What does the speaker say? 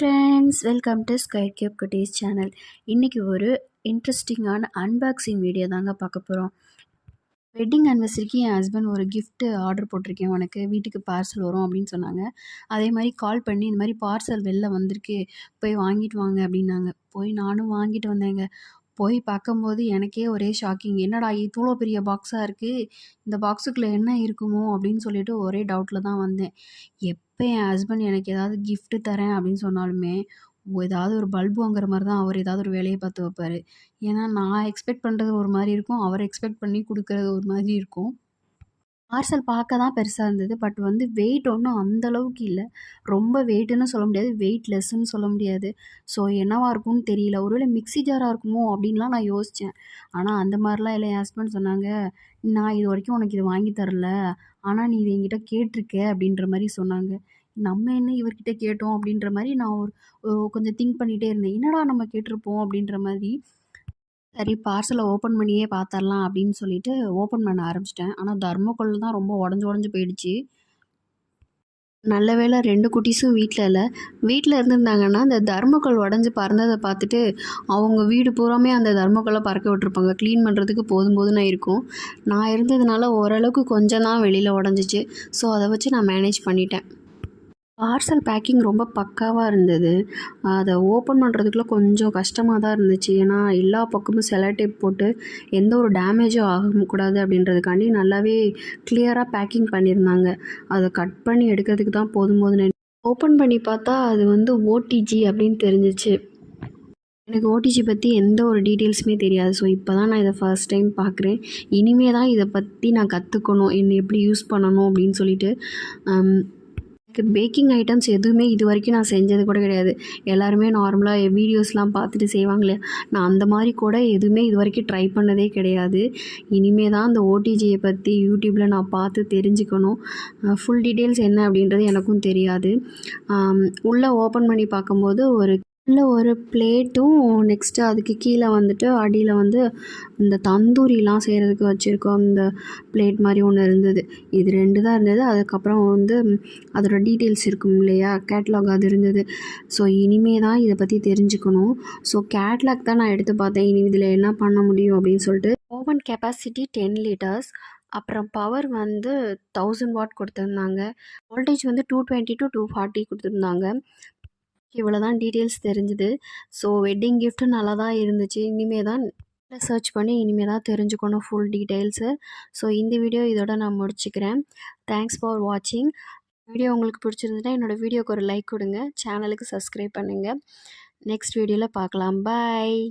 Friends, welcome to square cube குட்டீஸ் channel. இன்றைக்கி ஒரு இன்ட்ரெஸ்டிங்கான அன்பாக்சிங் வீடியோ தாங்க பார்க்க போகிறோம். வெட்டிங் ஆனிவர்சரிக்கு என் ஹஸ்பண்ட் ஒரு கிஃப்ட்டு ஆர்டர் போட்டிருக்கேன், உனக்கு வீட்டுக்கு பார்சல் வரும் அப்படின்னு சொன்னாங்க. அதே மாதிரி கால் பண்ணி இந்த மாதிரி பார்சல் வெளில வந்திருக்கு, போய் வாங்கிட்டு வாங்க அப்படின்னாங்க. போய் நானும் வாங்கிட்டு வந்தேங்க. போய் பார்க்கும்போது எனக்கே ஒரே ஷாக்கிங். என்னடா இவ்வளோ பெரிய பாக்ஸாக இருக்குது, இந்த பாக்ஸுக்குள்ளே என்ன இருக்குமோ அப்படின்னு சொல்லிட்டு ஒரே டவுட்டில் தான் வந்தேன். எப்போ என் ஹஸ்பண்ட் எனக்கு ஏதாவது கிஃப்ட்டு தரேன் அப்படின்னு சொன்னாலுமே ஏதாவது ஒரு பல்பு வாங்குற மாதிரி தான் அவர் ஏதாவது ஒரு வேலையை பார்த்து வைப்பார். ஏன்னா நான் எக்ஸ்பெக்ட் பண்ணுறது ஒரு மாதிரி இருக்கும், அவர் எக்ஸ்பெக்ட் பண்ணி கொடுக்குறது ஒரு மாதிரி இருக்கும். பார்சல் பார்க்க தான் பெருசாக இருந்தது. பட் வெயிட் ஒன்றும் அந்தளவுக்கு இல்லை. ரொம்ப வெயிட்டுன்னு சொல்ல முடியாது, வெயிட்லெஸ்ன்னு சொல்ல முடியாது. ஸோ என்னவா இருக்கும்னு தெரியல. ஒருவேளை மிக்ஸி ஜாராக இருக்குமோ அப்படின்லாம் நான் யோசித்தேன். ஆனால் அந்த மாதிரிலாம் இல்லை. என் ஹஸ்பண்ட் சொன்னாங்க, நான் இது வரைக்கும் உனக்கு இது வாங்கி தரல, ஆனால் நீ இது என்கிட்ட கேட்டிருக்க அப்படின்ற மாதிரி சொன்னாங்க. நம்ம என்ன இவர்கிட்ட கேட்டோம் அப்படின்ற மாதிரி நான் கொஞ்சம் திங்க் பண்ணிகிட்டே இருந்தேன். என்னடா நம்ம கேட்டிருப்போம் அப்படின்ற மாதிரி. சரி, பார்சலை ஓப்பன் பண்ணியே பார்த்துரலாம் அப்படின்னு சொல்லிட்டு ஓப்பன் பண்ண ஆரம்பிச்சிட்டேன். ஆனால் தர்மக்கோல் தான் ரொம்ப உடஞ்சி போயிடுச்சு. நல்ல வேளை 2 குட்டீஸும் வீட்டில் இல்லை. வீட்டில் இருந்திருந்தாங்கன்னா அந்த தர்மக்கோல் உடஞ்சி பறந்ததை பார்த்துட்டு அவங்க வீடு பூராமே அந்த தர்மக்கோலை பறக்க விட்டுருப்பாங்க. க்ளீன் பண்ணுறதுக்கு போதும்னு இருக்கும். நான் இருந்ததுனால ஓரளவுக்கு கொஞ்சம் தான் வெளியில் உடஞ்சிச்சு. ஸோ அதை வச்சு நான் மேனேஜ் பண்ணிட்டேன். பார்சல் பேக்கிங் ரொம்ப பக்காவாக இருந்தது. அதை ஓப்பன் பண்ணுறதுக்குள்ள கொஞ்சம் கஷ்டமாக தான் இருந்துச்சு. ஏன்னா எல்லா பக்கமும் செலோ டேப் போட்டு எந்த ஒரு டேமேஜும் ஆகக்கூடாது அப்படின்றதுக்காண்டி நல்லாவே கிளியராக பேக்கிங் பண்ணியிருந்தாங்க. அதை கட் பண்ணி எடுக்கிறதுக்கு தான் போதும்னு ஓப்பன் பண்ணி பார்த்தா அது ஓடிஜி அப்படின்னு தெரிஞ்சிச்சு. எனக்கு ஓடிஜி பற்றி எந்த ஒரு டீட்டெயில்ஸுமே தெரியாது. ஸோ இப்போ தான் நான் இதை ஃபர்ஸ்ட் டைம் பார்க்குறேன். இனிமே தான் இதை பற்றி நான் கற்றுக்கணும், என்ன எப்படி யூஸ் பண்ணணும் அப்படின்னு சொல்லிட்டு. எனக்கு பேக்கிங் ஐட்டம்ஸ் எதுவுமே இது வரைக்கும் நான் செஞ்சது கூட கிடையாது. எல்லாருமே நார்மலாக வீடியோஸ்லாம் பார்த்துட்டு செய்வாங்க இல்லையா, நான் அந்த மாதிரி கூட எதுவுமே இது வரைக்கும் ட்ரை பண்ணதே கிடையாது. இனிமே தான் அந்த ஓடிஜியை பற்றி யூடியூப்பில் நான் பார்த்து தெரிஞ்சுக்கணும். ஃபுல் டீட்டெயில்ஸ் என்ன அப்படின்றது எனக்கும் தெரியாது. உள்ளே ஓப்பன் பண்ணி பார்க்கும்போது ஒரு பிளேட்டும், நெக்ஸ்ட்டு அதுக்கு கீழே அடியில் இந்த தந்தூரிலாம் செய்கிறதுக்கு வச்சுருக்கோம் அந்த பிளேட் மாதிரி ஒன்று இருந்தது. இது 2 தான் இருந்தது. அதுக்கப்புறம் அதோட டீட்டெயில்ஸ் இருக்கும் இல்லையா, கேட்லாக் அது இருந்தது. ஸோ இனிமே தான் இதை பற்றி தெரிஞ்சுக்கணும். ஸோ கேட்லாக் தான் நான் எடுத்து பார்த்தேன், இனி இதில் என்ன பண்ண முடியும் அப்படின்னு சொல்லிட்டு. ஓவன் கெப்பாசிட்டி 10 லிட்டர்ஸ், அப்புறம் பவர் 1000 வாட் கொடுத்துருந்தாங்க. வோல்டேஜ் 220 to 240 கொடுத்துருந்தாங்க. இவ்வளோ தான் டீட்டெயில்ஸ் தெரிஞ்சுது. ஸோ வெட்டிங் கிஃப்ட்டு நல்லா தான் இருந்துச்சு. இனிமே தான் சர்ச் பண்ணி இனிமே தான் தெரிஞ்சுக்கணும் ஃபுல் டீட்டெயில்ஸு. ஸோ இந்த வீடியோ இதோட நான் முடிச்சுக்கிறேன். தேங்க்ஸ் ஃபார் வாட்சிங். வீடியோ உங்களுக்கு பிடிச்சிருந்துச்சுன்னா என்னோடய வீடியோக்கு ஒரு லைக் கொடுங்க, சேனலுக்கு சப்ஸ்கிரைப் பண்ணுங்கள். நெக்ஸ்ட் வீடியோவில் பார்க்கலாம். பாய்.